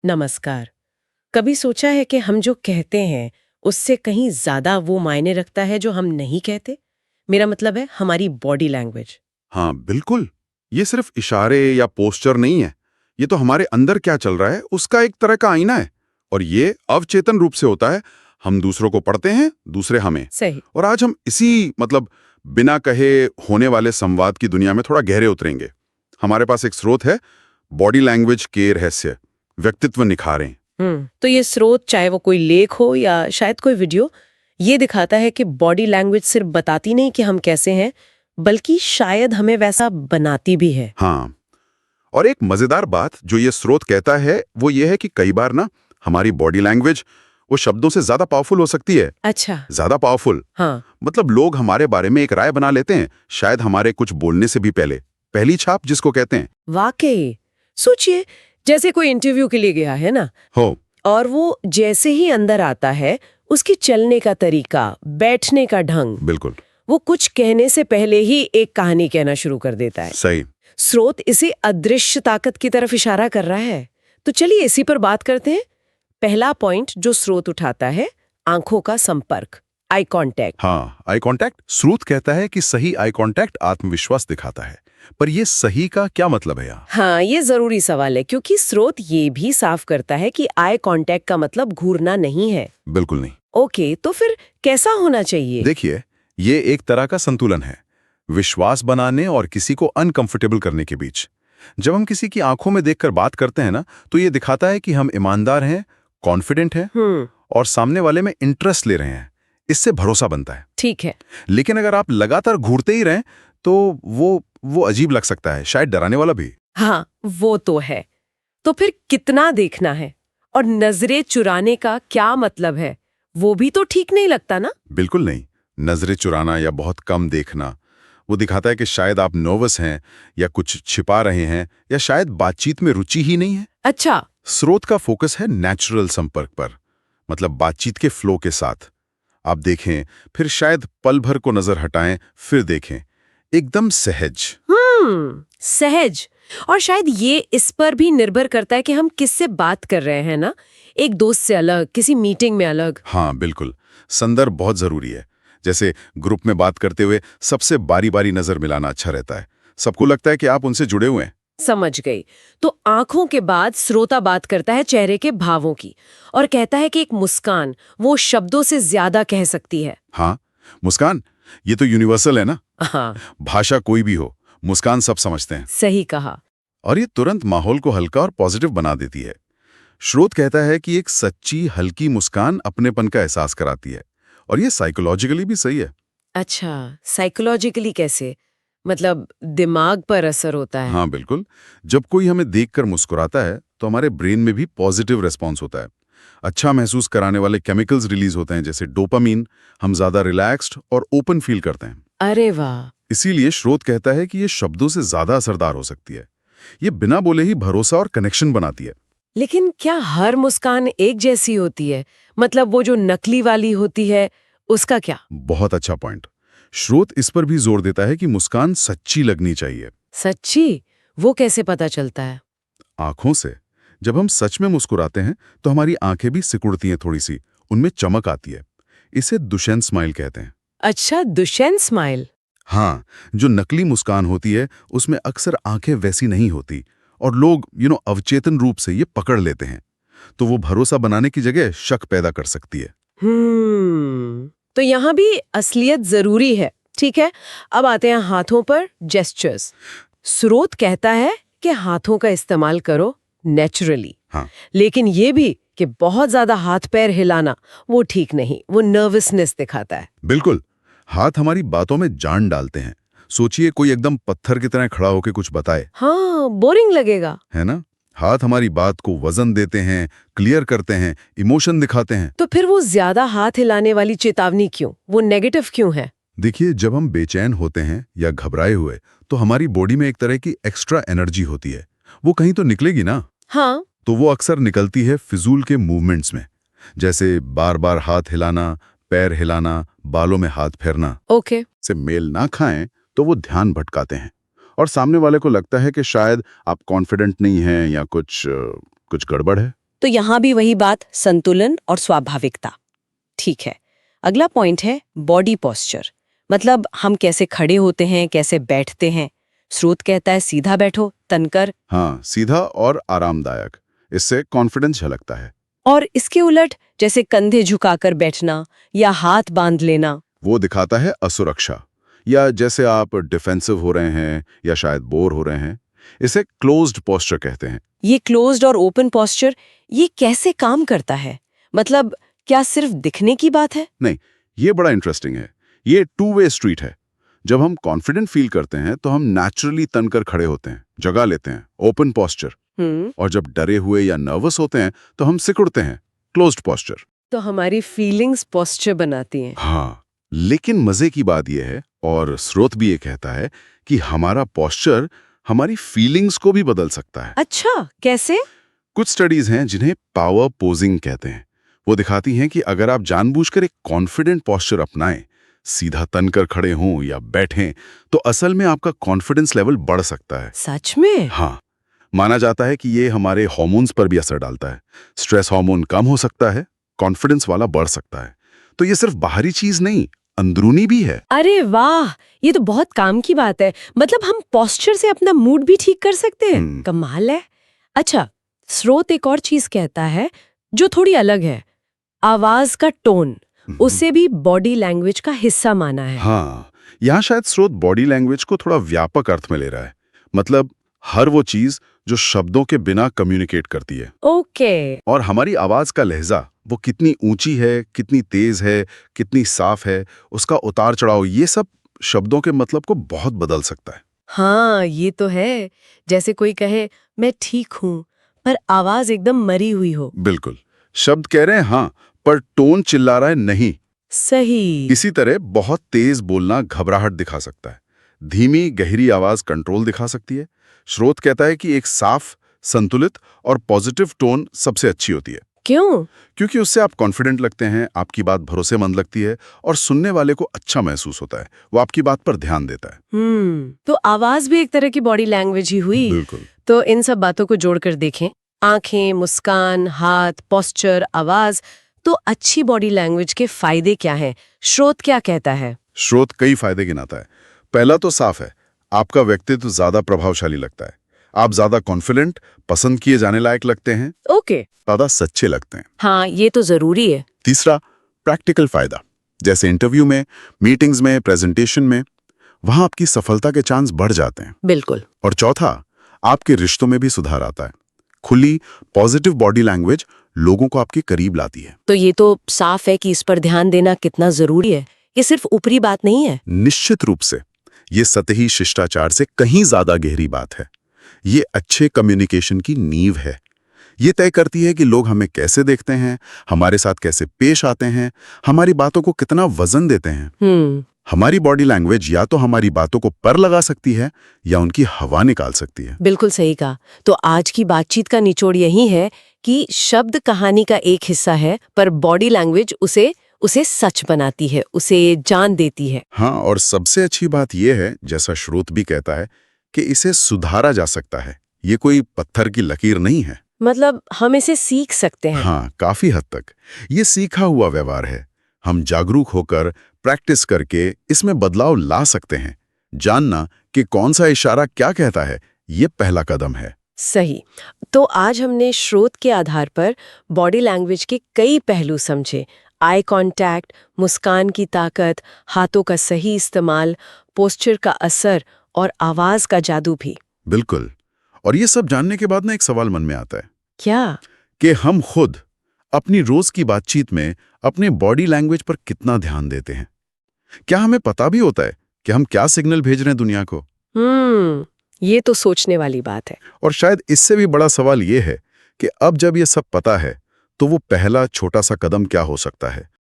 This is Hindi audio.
नमस्कार। कभी सोचा है कि हम जो कहते हैं उससे कहीं ज्यादा वो मायने रखता है जो हम नहीं कहते? मेरा मतलब है हमारी बॉडी लैंग्वेज। हाँ बिल्कुल। ये सिर्फ इशारे या पोस्चर नहीं है। ये तो हमारे अंदर क्या चल रहा है उसका एक तरह का आईना है। और ये अवचेतन रूप से होता है। हम दूसरों को पढ़ते हैं, दूसरे हमें। सही। और आज हम इसी बिना कहे होने वाले संवाद की दुनिया में थोड़ा गहरे उतरेंगे। हमारे पास एक स्रोत है, बॉडी लैंग्वेज के रहस्य, व्यक्तित्व निखारें। तो ये स्रोत, चाहे वो कोई लेख हो या शायद कोई वीडियो, ये दिखाता है कि बॉडी लैंग्वेज सिर्फ बताती नहीं कि हम कैसे हैं, बल्कि शायद हमें वैसा बनाती भी है। हाँ, और एक मजेदार बात जो ये स्रोत कहता है वो ये है कि कई बार ना हमारी बॉडी लैंग्वेज वो शब्दों से ज्यादा पावरफुल हो सकती है। अच्छा। ज्यादा पावरफुल। हाँ। लोग हमारे बारे में एक राय बना लेते हैं, शायद हमारे कुछ बोलने से भी पहले। पहली छाप जिसको कहते हैं। वाकई। सोचिए, जैसे कोई इंटरव्यू के लिए गया है ना, हो। और वो जैसे ही अंदर आता है, उसकी चलने का तरीका, बैठने का ढंग, बिल्कुल वो कुछ कहने से पहले ही एक कहानी कहना शुरू कर देता है। सही। स्रोत इसे अदृश्य ताकत की तरफ इशारा कर रहा है। तो चलिए इसी पर बात करते हैं। पहला पॉइंट जो स्रोत उठाता है, आंखों का संपर्क, आई कांटेक्ट। हाँ, आई कांटेक्ट। स्रोत कहता है कि सही आई कांटेक्ट आत्मविश्वास दिखाता है। पर ये सही का क्या मतलब है यहाँ? हाँ, ये जरूरी सवाल है, क्योंकि स्रोत ये भी साफ करता है कि आई कांटेक्ट का मतलब घूरना नहीं है। बिल्कुल नहीं। ओके, तो फिर कैसा होना चाहिए? देखिए, ये एक तरह का संतुलन है, विश्वास बनाने और किसी को अनकंफर्टेबल करने के बीच। जब हम किसी की आंखों में देखकर बात करते हैं ना, तो ये दिखाता है कि हम ईमानदार हैं, कॉन्फिडेंट हैं और सामने वाले में इंटरेस्ट ले रहे हैं। इससे भरोसा बनता है। ठीक है। लेकिन अगर आप लगातार घूरते ही रहें तो वो अजीब लग सकता है, शायद डराने वाला भी। हाँ, वो तो है। तो फिर कितना देखना है और नजरें चुराने का क्या मतलब है? वो भी तो ठीक नहीं लगता ना। बिल्कुल नहीं। नजरें चुराना या बहुत कम देखना वो दिखाता है कि शायद आप नर्वस हैं या कुछ छिपा रहे हैं या शायद बातचीत में रुचि ही नहीं है। अच्छा। स्रोत का फोकस है नेचुरल संपर्क पर, बातचीत के फ्लो के साथ। आप देखें, फिर शायद पल भर को नजर हटाएं, फिर देखें, एकदम सहज। सहज। और शायद ये इस पर भी निर्भर करता है कि हम किससे बात कर रहे हैं ना। एक दोस्त से अलग, किसी मीटिंग में अलग। हाँ बिल्कुल, संदर्भ बहुत जरूरी है। जैसे ग्रुप में बात करते हुए सबसे बारी बारी नजर मिलाना अच्छा रहता है। सबको लगता है कि आप उनसे जुड़े हुए हैं। समझ गई। तो आंखों के बाद श्रोता बात करता है चेहरे के भावों की, और कहता है कि एक मुस्कान वो शब्दों से ज्यादा कह सकती है। हाँ, मुस्कान ये तो यूनिवर्सल है ना। हाँ। भाषा कोई भी हो, मुस्कान सब समझते हैं। सही कहा। और ये तुरंत माहौल को हल्का और पॉजिटिव बना देती है। स्रोत कहता है कि एक सच्ची हल्की मुस्कान अपनेपन का एहसास कराती है। और ये साइकोलॉजिकली भी सही है। अच्छा, साइकोलॉजिकली कैसे? मतलब दिमाग पर असर होता है? हाँ बिल्कुल। जब कोई हमें देखकर मुस्कुराता है तो हमारे ब्रेन में भी पॉजिटिव रिस्पॉन्स होता है। अच्छा महसूस कराने वाले केमिकल्स रिलीज होते हैं, जैसे डोपामीन। हम ज्यादा रिलैक्स्ड और ओपन फील करते हैं। अरे वाह। इसीलिए स्रोत कहता है कि ये शब्दों से ज्यादा असरदार हो सकती है। ये बिना बोले ही भरोसा और कनेक्शन बनाती है। लेकिन क्या हर मुस्कान एक जैसी होती है? मतलब वो जो नकली वाली होती है, उसका क्या? बहुत अच्छा पॉइंट। स्रोत इस पर भी जोर देता है कि मुस्कान सच्ची लगनी चाहिए। सच्ची? वो कैसे पता चलता है? आंखों से। जब हम सच में मुस्कुराते हैं तो हमारी आंखें भी सिकुड़ती हैं थोड़ी सी, उनमें चमक आती है। इसे दुष्यंत स्माइल कहते हैं। अच्छा, दुष्यंत स्माइल। हाँ, जो नकली मुस्कान होती है उसमें अक्सर आंखें वैसी नहीं होती और लोग अवचेतन रूप से ये पकड़ लेते हैं। तो वो भरोसा बनाने की जगह शक पैदा कर सकती है। तो यहाँ भी असलियत जरूरी है। ठीक है, अब आते हैं हाथों पर, जेस्चर्स। स्रोत कहता है कि हाथों का इस्तेमाल करो नेचुरली। हाँ लेकिन ये भी कि बहुत ज्यादा हाथ पैर हिलाना वो ठीक नहीं, वो नर्वसनेस दिखाता है। बिल्कुल। हाथ हमारी बातों में जान डालते हैं। सोचिए कोई एकदम पत्थर की तरह खड़ा होकर कुछ बताए, हाँ, बोरिंग लगेगा। है ना। हाथ हमारी बात को वजन देते हैं, क्लियर करते हैं, इमोशन दिखाते हैं। तो फिर वो ज्यादा हाथ हिलाने वाली चेतावनी क्यों? वो नेगेटिव क्यों है? देखिए, जब हम बेचैन होते हैं या घबराए हुए तो हमारी बॉडी में एक तरह की एक्स्ट्रा एनर्जी होती है। वो कहीं तो निकलेगी ना। हाँ। तो वो अक्सर निकलती है फिजूल के मूवमेंट्स में, जैसे बार बार हाथ हिलाना, पैर हिलाना, बालों में हाथ फेरना। ओके। से मेल ना खाएं तो वो ध्यान भटकाते हैं और सामने वाले को लगता है कि शायद आप कॉन्फिडेंट नहीं हैं या कुछ गड़बड़ है। तो यहाँ भी वही बात, संतुलन और स्वाभाविकता। ठीक है, अगला पॉइंट है बॉडी पोस्चर, मतलब हम कैसे खड़े होते हैं, कैसे बैठते हैं। स्रोत कहता है सीधा बैठो, तनकर, हाँ, सीधा और आरामदायक। इससे कॉन्फिडेंस झलकता है। और इसके उलट जैसे कंधे झुकाकर बैठना या हाथ बांध लेना, वो दिखाता है असुरक्षा, या जैसे आप डिफेंसिव हो रहे हैं या शायद बोर हो रहे हैं। इसे क्लोज्ड पोस्चर कहते हैं। ये क्लोज्ड और ओपन पोस्चर, ये कैसे काम करता है? मतलब क्या सिर्फ दिखने की बात है? नहीं, ये बड़ा इंटरेस्टिंग है। ये टू वे स्ट्रीट है। जब हम कॉन्फिडेंट फील करते हैं तो हम नेचुरली तनकर खड़े होते हैं, जगह लेते हैं, ओपन पोस्चर। और जब डरे हुए या नर्वस होते हैं तो हम सिकुड़ते हैं, क्लोज्ड पोस्चर। तो हमारी फीलिंग्स पोस्चर बनाती हैं। हाँ, लेकिन मजे की बात यह है, और स्रोत भी ये कहता है, कि हमारा पोस्चर हमारी फीलिंग्स को भी बदल सकता है। अच्छा, कैसे? कुछ स्टडीज हैं जिन्हें पावर पोजिंग कहते हैं। वो दिखाती हैं कि अगर आप जानबूझकर एक कॉन्फिडेंट पोस्चर अपनाएं, सीधा तनकर खड़े हों या बैठें, तो असल में आपका कॉन्फिडेंस लेवल बढ़ सकता है। सच में? हाँ, माना जाता है कि ये हमारे हार्मोन्स पर भी असर डालता है। स्ट्रेस हार्मोन कम हो सकता है, कॉन्फिडेंस वाला बढ़ सकता है। तो ये सिर्फ बाहरी चीज नहीं, अंदरूनी भी है। अरे वाह, ये तो बहुत काम की बात है। मतलब हम पोस्चर से अपना मूड भी ठीक कर सकते हैं। कमाल है। अच्छा, स्रोत एक और चीज कहता है जो थोड़ी अलग है, आवाज का टोन। उसे भी बॉडी लैंग्वेज का हिस्सा माना है। हाँ, यहाँ शायद स्रोत बॉडी लैंग्वेज को थोड़ा व्यापक अर्थ में ले रहा है। मतलब हर वो चीज जो शब्दों के बिना कम्युनिकेट करती है। ओके। और हमारी आवाज का लहजा, वो कितनी ऊंची है, कितनी तेज है, कितनी साफ है, उसका उतार चढ़ाव, ये सब शब्दों के मतलब को बहुत बदल सकता है। हाँ, ये तो है। जैसे कोई कहे मैं ठीक हूँ, पर आवाज एकदम मरी हुई हो। बिल्कुल, शब्द कह रहे हैं हाँ, पर टोन चिल्ला रहा है नहीं। सही। इसी तरह बहुत तेज बोलना घबराहट दिखा सकता है, धीमी गहरी आवाज कंट्रोल दिखा सकती है। स्रोत कहता है कि एक साफ, संतुलित और पॉजिटिव टोन सबसे अच्छी होती है। क्यों? क्योंकि उससे आप कॉन्फिडेंट लगते हैं, आपकी बात भरोसेमंद लगती है और सुनने वाले को अच्छा महसूस होता है, वो आपकी बात पर ध्यान देता है। तो आवाज भी एक तरह की बॉडी लैंग्वेज ही हुई। बिल्कुल। तो इन सब बातों को जोड़कर देखें, आंखें, मुस्कान, हाथ, पोस्चर, आवाज, तो अच्छी बॉडी लैंग्वेज के फायदे क्या हैं? स्रोत क्या कहता है? स्रोत कई फायदे गिनाता है। पहला तो साफ है, आपका व्यक्तित्व ज्यादा प्रभावशाली लगता है। आप ज्यादा कॉन्फिडेंट, पसंद किए जाने लायक लगते हैं, ओके। ज्यादा सच्चे लगते हैं। हाँ, ये तो जरूरी है। तीसरा, प्रैक्टिकल फायदा, जैसे इंटरव्यू में, मीटिंग्स में, प्रेजेंटेशन में, वहां आपकी सफलता के चांस बढ़ जाते हैं। बिल्कुल। और चौथा, आपके रिश्तों में भी सुधार आता है। खुली, पॉजिटिव बॉडी लैंग्वेज लोगों को आपके करीब लाती है। तो ये तो साफ है कि इस पर ध्यान देना कितना जरूरी है। ये सिर्फ ऊपरी बात नहीं है। निश्चित रूप से ये सतही शिष्टाचार से कहीं ज्यादा गहरी बात है। ये अच्छे कम्युनिकेशन की नींव है। ये तय करती है कि लोग हमें कैसे देखते हैं, हमारे साथ कैसे पेश आते हैं, हमारी बातों को कितना वजन देते हैं। हमारी बॉडी लैंग्वेज या तो हमारी बातों को पर लगा सकती है या उनकी हवा निकाल सकती है। बिल्कुल सही कहा। तो आज की बातचीत का निचोड़ यही है कि शब्द कहानी का एक हिस्सा है, पर बॉडी लैंग्वेज उसे सच बनाती है, उसे जान देती है। हाँ, और सबसे अच्छी बात यह है, जैसा स्रोत भी कहता है, कि इसे सुधारा जा सकता है। ये कोई पत्थर की लकीर नहीं है। मतलब हम इसे सीख सकते हैं। हाँ, काफी हद तक ये सीखा हुआ व्यवहार है। हम जागरूक होकर, प्रैक्टिस करके इसमें बदलाव ला सकते हैं। जानना कि कौन सा इशारा क्या कहता है, ये पहला कदम है। सही। तो आज हमने स्रोत के आधार पर बॉडी लैंग्वेज के कई पहलू समझे। आई कांटेक्ट, मुस्कान की ताकत, हाथों का सही इस्तेमाल, पोस्चर का असर और आवाज का जादू भी। बिल्कुल। और ये सब जानने के बाद ना एक सवाल मन में आता है। क्या? कि हम खुद अपनी रोज की बातचीत में अपने बॉडी लैंग्वेज पर कितना ध्यान देते हैं? क्या हमें पता भी होता है कि हम क्या सिग्नल भेज रहे हैं दुनिया को? ये तो सोचने वाली बात है। और शायद इससे भी बड़ा सवाल ये है कि अब जब ये सब पता है, तो वो पहला छोटा सा कदम क्या हो सकता है?